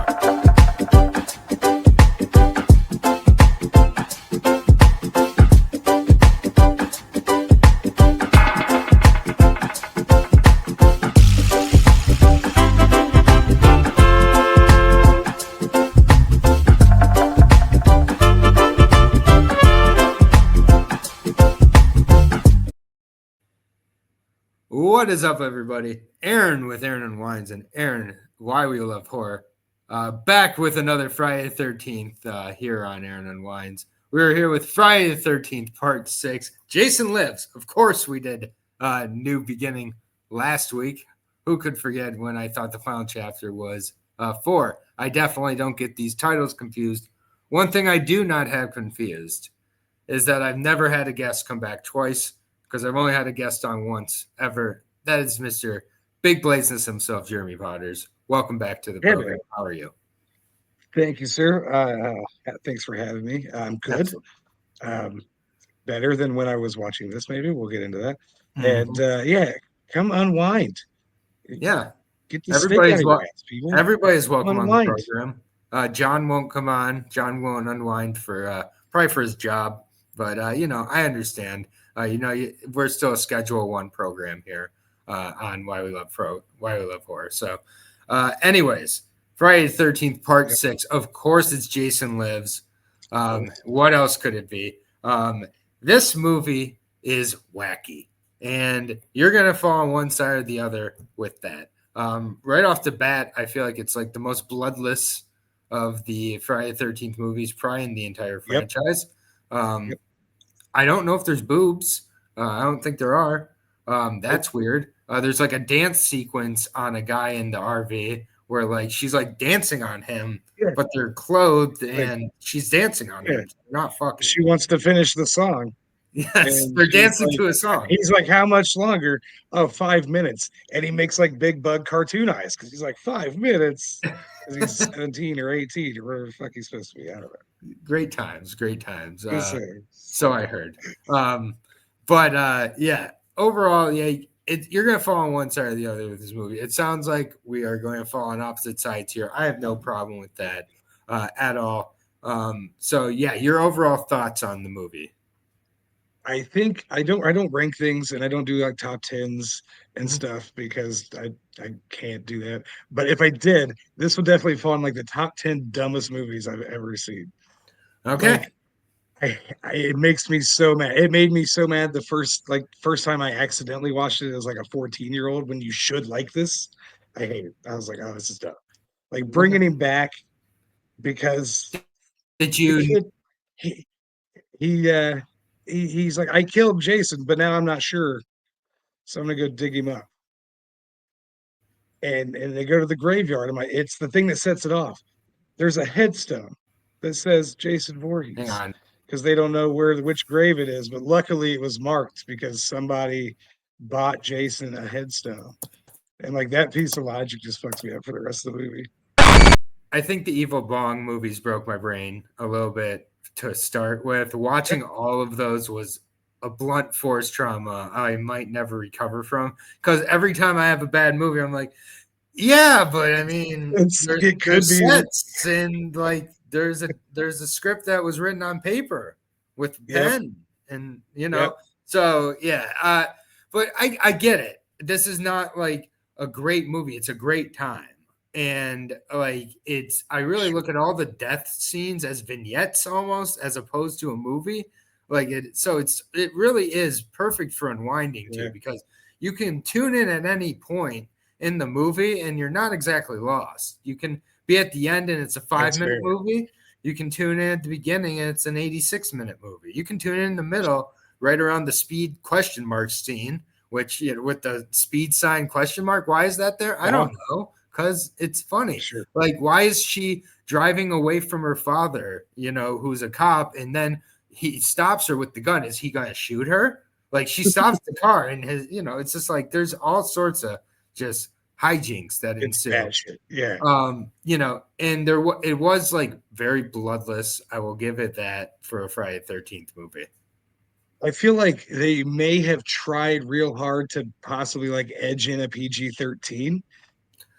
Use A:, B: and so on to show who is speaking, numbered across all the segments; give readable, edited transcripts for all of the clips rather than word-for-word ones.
A: What is up, everybody? Aaron with Aaron Unwinds and Aaron, Why We Love Horror. Back with another Friday the 13th here on Aaron Unwinds. We're here with Friday the 13th, Part 6. Jason Lives. Of course, we did New Beginning last week. Who could forget when I thought the final chapter was 4? I definitely don't get these titles confused. One thing I do not have confused is that I've never had a guest come back twice, because I've only had a guest on once ever. That is Mr. Big Blazeness himself, Jeremy Potters. Welcome back to the program. How are you?
B: Thank you, sir. Thanks for having me. I'm good. Better than when I was watching this, maybe. We'll get into that. Mm-hmm. And come unwind.
A: Yeah.
B: Get the stick out of your ass, people.
A: Everybody's welcome unwind on the program. John won't come on. John won't unwind for probably for his job. But, I understand. We're still a Schedule 1 program here on Why We Love Horror. So, anyways, Friday the 13th, Part 6. Of course, it's Jason Lives. What else could it be? This movie is wacky, and you're gonna fall on one side or the other with that. Right off the bat, I feel like it's like the most bloodless of the Friday the 13th movies, probably in the entire franchise. I don't know if there's boobs. I don't think there are. That's weird. There's like a dance sequence on a guy in the RV where like she's like dancing on him, but they're clothed and she's dancing on him. They're not fucking.
B: She wants to finish the song.
A: Yes, they're dancing to a song.
B: He's like, how much longer? Oh, 5 minutes. And he makes like Big Bug cartoon eyes because he's like 5 minutes. Because he's 17 or 18 or whatever the fuck he's supposed to be. I don't know.
A: Great times. So I heard. Overall, you're going to fall on one side or the other with this movie. It sounds like we are going to fall on opposite sides here. I have no problem with that at all. Your overall thoughts on the movie.
B: I think I don't rank things, and I don't do like top 10s and stuff because I can't do that. But if I did, this would definitely fall in like the top 10 dumbest movies I've ever seen.
A: Okay.
B: It makes me so mad. It made me so mad the first time I accidentally watched it as like a 14-year-old when you should like this. I hate it. I was like, oh, this is dumb. Like bringing him back because he's like, I killed Jason, but now I'm not sure. So I'm gonna go dig him up. And they go to the graveyard. It's the thing that sets it off. There's a headstone that says Jason Voorhees.
A: Hang on.
B: Because they don't know which grave it is, but luckily it was marked because somebody bought Jason a headstone. And like that piece of logic just fucks me up for the rest of the movie.
A: I think the Evil Bong movies broke my brain a little bit to start with. Watching all of those was a blunt force trauma I might never recover from. Because every time I have a bad movie, I'm like, yeah, but I mean,
B: it could be
A: sets and like there's a script that was written on paper with pen and so but I get it. This is not like a great movie. It's a great time. And like I really look at all the death scenes as vignettes almost as opposed to a movie. Like it really is perfect for unwinding too, because you can tune in at any point in the movie and you're not exactly lost. You can be at the end and it's a 5-minute movie. You can tune in at the beginning and it's an 86-minute movie. You can tune in the middle right around the speed question mark scene, which with the speed sign question mark. Why is that there? I don't know. Because it's funny.
B: Sure.
A: Like, why is she driving away from her father, who's a cop, and then he stops her with the gun? Is he going to shoot her? Like, she stops the car, and it's just like there's all sorts of just hijinks that ensue.
B: Bad shit. Yeah.
A: And it was like very bloodless. I will give it that for a Friday the 13th movie.
B: I feel like they may have tried real hard to possibly like edge in a PG-13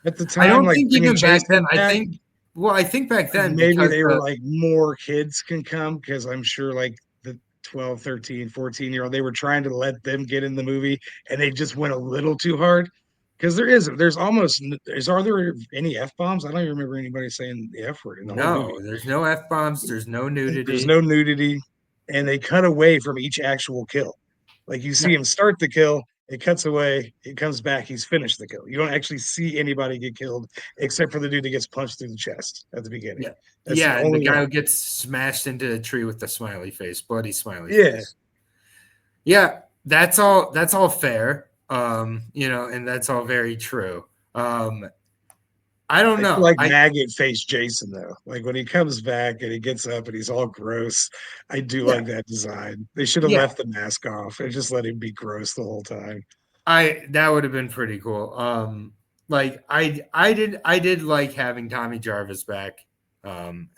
B: at the time.
A: I don't think even back then. I think Well, I think back then
B: Maybe
A: because
B: they were like more kids can come because I'm sure like the 12, 13, 14-year-old, they were trying to let them get in the movie and they just went a little too hard. Because are there any F bombs? I don't even remember anybody saying the F word in the whole movie.
A: no, there's no F bombs, there's no
B: There's
A: nudity.
B: no nudity, and they cut away from each actual kill. Like you
A: Yeah,
B: see him start the kill, it cuts away, it comes back, he's finished the kill. You don't actually see anybody get killed except for the dude that gets punched through the chest at the beginning.
A: yeah,
B: That's the
A: yeah. And the
B: only
A: guy
B: one.
A: who gets smashed into a tree with the smiley face, bloody smiley
B: Yeah,
A: face. Yeah, that's all fair. And that's all very true. I don't
B: I feel
A: know.
B: like Maggot faced Jason though. Like when he comes back and he gets up and he's all gross. I do
A: Yeah,
B: like that design. They should have
A: yeah.
B: left the mask off and just let him be gross the whole time.
A: I that would have been pretty cool. Like I did like having Tommy Jarvis back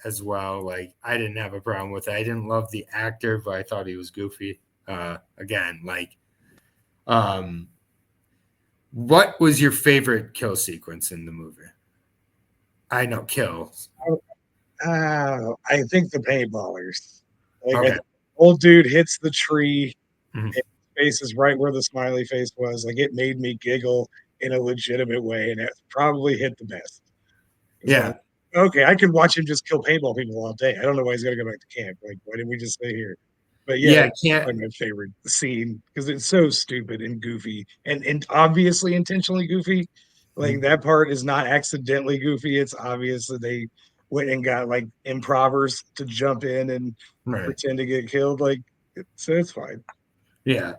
A: as well. Like I didn't have a problem with it. I didn't love the actor, but I thought he was goofy. Again, like um what was your favorite kill sequence in the movie? I know kills.
B: I think the paintballers. Like
A: Okay.
B: old dude hits the tree,
A: Mhm.
B: and his face is right where the smiley face was. Like it made me giggle in a legitimate way, and it probably hit the best. It's like,
A: Yeah.
B: okay, I could watch him just kill paintball people all day. I don't know why he's got to go back to camp. Like, why didn't we just stay here? But yeah,
A: Yeah,
B: that's
A: can't
B: probably my favorite scene because it's so stupid and goofy and obviously intentionally goofy. Like that part is not accidentally goofy. It's obvious that they went and got like improvers to jump in and
A: right.
B: pretend to get killed. Like, so it's fine.
A: Yeah.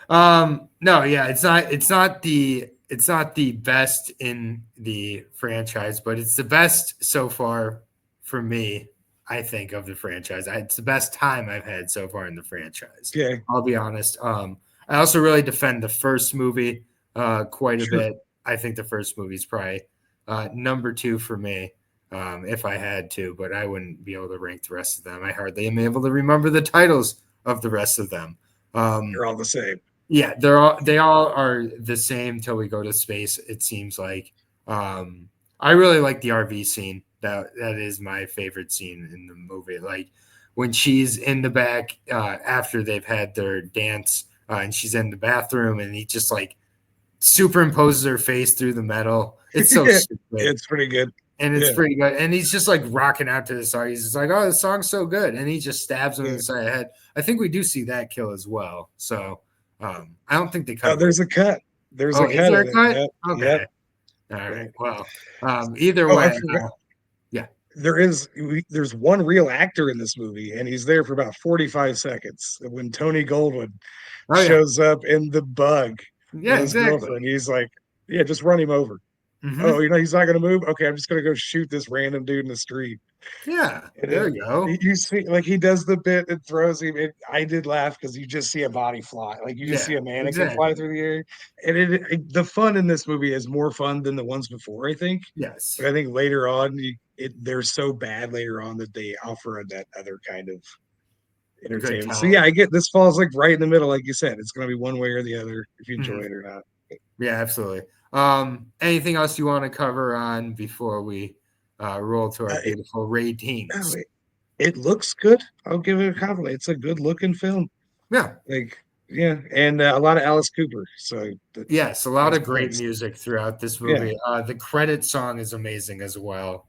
A: No, yeah, it's not the best in the franchise, but it's the best so far for me, I think, of the franchise. It's the best time I've had so far in the franchise.
B: Okay,
A: I'll be honest. I also really defend the first movie quite a
B: sure.
A: bit. I think the first movie is probably number two for me, if I had to, but I wouldn't be able to rank the rest of them. I hardly am able to remember the titles of the rest of them.
B: They're all the same.
A: Yeah, they all are the same till we go to space. It seems like. I really like the RV scene. That is my favorite scene in the movie. Like when she's in the back after they've had their dance, and she's in the bathroom, and he just like superimposes her face through the metal. It's so stupid,
B: It's pretty good.
A: and it's
B: Yeah,
A: pretty good. And he's just like rocking out to the song. He's just like, "Oh, the song's so good," and he just stabs him in
B: yeah.
A: the side of the head. I think we do see that kill as well. So. I don't think they cut
B: Oh,
A: away.
B: there's a cut. There's
A: Oh,
B: a
A: is
B: cut
A: there
B: in
A: a
B: it.
A: cut?
B: Yep.
A: Okay.
B: Yep.
A: All
B: Yep.
A: right. Well, either
B: Oh, I
A: way,
B: forgot.
A: yeah.
B: There's one real actor in this movie, and he's there for about 45 seconds. When Tony Goldwyn
A: Oh yeah.
B: shows up in the bug with
A: Yeah.
B: his
A: Exactly.
B: girlfriend, he's like, "Yeah, just run him over." Oh,
A: Hmm.
B: he's not gonna move. Okay, I'm just gonna go shoot this random dude in the street.
A: Yeah.
B: And
A: There
B: then
A: you go.
B: you see, like he does the bit and throws him. I did laugh because you just see a body fly, like you just see
A: Yeah.
B: a mannequin fly
A: Exactly.
B: through the air. And the fun in this movie is more fun than the ones before, I think. But
A: Yes.
B: I think later on, they're so bad later on that they offer that other kind of
A: Good
B: entertainment. So
A: tell.
B: yeah, I get this falls like right in the middle, like you said. It's going to be one way or the other if you enjoy
A: Mhm.
B: it or not.
A: Yeah. Absolutely. Anything else you want to cover on before we roll to our
B: Uh, it,
A: beautiful
B: oh,
A: ratings?
B: it looks good. I'll give it a compliment. It's a good looking film.
A: Yeah.
B: Like, yeah, and a lot of Alice Cooper. So
A: Yes, a lot
B: plus
A: of great
B: points.
A: music throughout this
B: Yeah,
A: movie. The credit song is amazing as well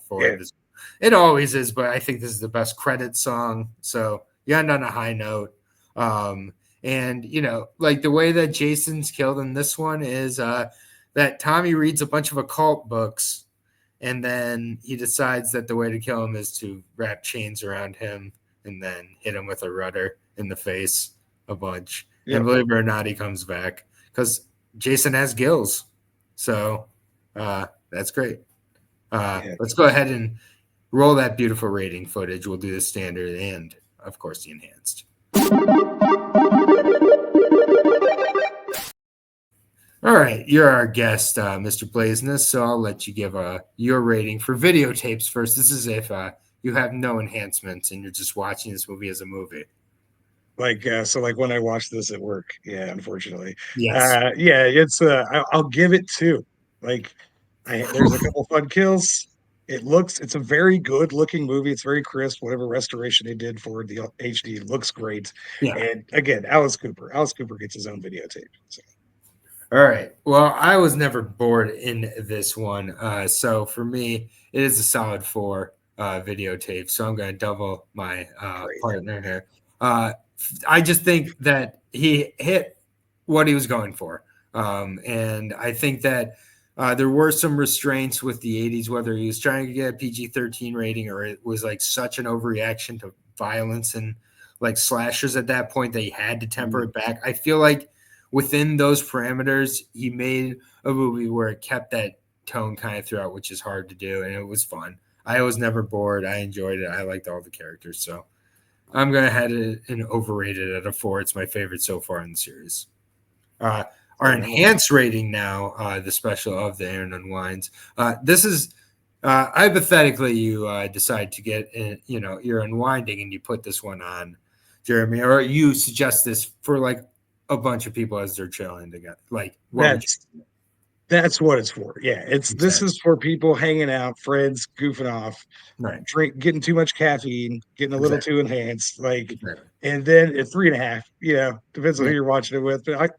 A: for
B: yeah.
A: this. It always is, but I think this is the best credit song. So you end on a high note. And, like the way that Jason's killed in this one is that Tommy reads a bunch of occult books, and then he decides that the way to kill him is to wrap chains around him and then hit him with a rudder in the face a bunch. And
B: Yep.
A: believe it or not, he comes back because Jason has gills. So that's great.
B: Yeah.
A: Let's go ahead and roll that beautiful rating footage. We'll do the standard and, of course, the enhanced. All right, you're our guest, Mr. Blazeness, so I'll let you give your rating for videotapes first. This is if you have no enhancements and you're just watching this movie as a movie.
B: Like so like when I watch this at work, yeah, unfortunately.
A: Yes.
B: Yeah, it's I'll give it two. Like there's a couple fun kills. It's a very good looking movie. It's very crisp. Whatever restoration they did for the HD looks great.
A: Yeah.
B: And again, Alice Cooper gets his own videotape. So.
A: All right. Well, I was never bored in this one. So for me, it is a solid 4 videotape. So I'm going to double my partner here. I just think that he hit what he was going for. And I think that there were some restraints with the 80s, whether he was trying to get a PG-13 rating or it was like such an overreaction to violence and like slashers at that point that he had to temper it back. I feel like within those parameters, he made a movie where it kept that tone kind of throughout, which is hard to do, and it was fun. I was never bored. I enjoyed it. I liked all the characters. So I'm going to head it an overrated at a 4. It's my favorite so far in the series. Our enhanced rating now, the special of the Aaron Unwinds. This is hypothetically you decide to get, you're unwinding and you put this one on, Jeremy, or you suggest this for like a bunch of people as they're chilling together. Like
B: that's what it's for. Yeah, this is for people hanging out, friends, goofing off,
A: right?
B: Getting too much caffeine, getting a little too enhanced, and then at 3.5. Depends on who you're watching it with. But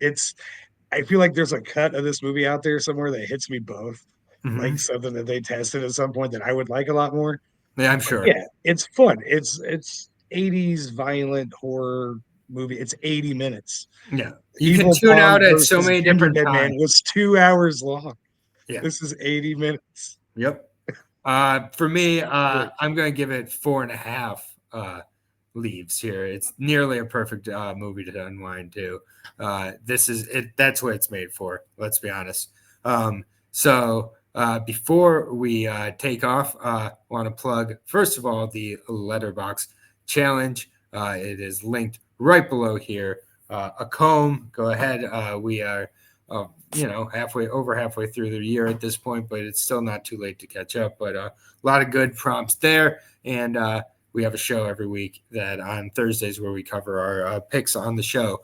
B: I feel like there's a cut of this movie out there somewhere that hits me both, like something that they tested at some point that I would like a lot more.
A: Yeah, I'm sure.
B: Yeah, it's fun. It's 80s violent horror movie. It's 80 minutes.
A: Yeah, you can tune out at so many different times.
B: Man was 2 hours long.
A: Yeah,
B: this is 80 minutes.
A: Yep. For me, I'm going to give it 4.5 leaves here. It's nearly a perfect movie to unwind to. This is it. That's what it's made for. Let's be honest. So before we take off, I want to plug first of all the Letterboxd challenge. It is linked right below here. A comb. Go ahead. We are, halfway through the year at this point, but it's still not too late to catch up. But a lot of good prompts there, and we have a show every week that on Thursdays where we cover our picks on the show.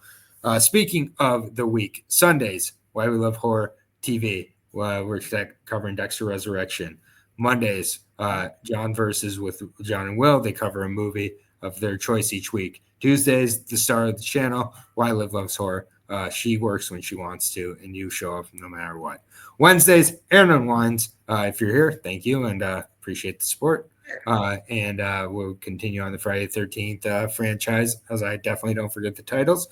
A: Speaking of the week, Sundays, Why We Love Horror TV. We're covering Dexter Resurrection. Mondays, John versus with John and Will. They cover a movie of their choice each week. Tuesdays, the star of the channel, Why Liv Loves Horror. She works when she wants to, and you show up no matter what. Wednesdays, Aaron Unwinds. If you're here, thank you, and appreciate the support. And we'll continue on the Friday the 13th franchise, as I definitely don't forget the titles.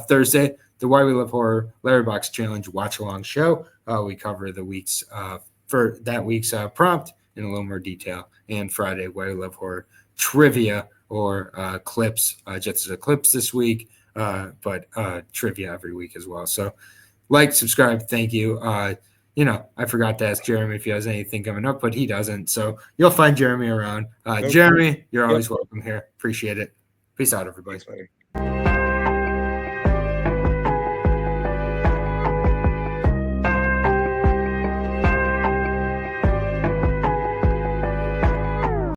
A: Thursday, the Why We Love Horror Letterboxd Challenge watch-along show. We cover the week's for that week's prompt in a little more detail. And Friday, Why We Love Horror Trivia or clips, just as a clips this week, but trivia every week as well. So like, subscribe, thank you. I forgot to ask Jeremy if he has anything coming up, but he doesn't. So you'll find Jeremy around. Jeremy, you're always welcome here. Appreciate it. Peace out, everybody.
B: Thanks, buddy.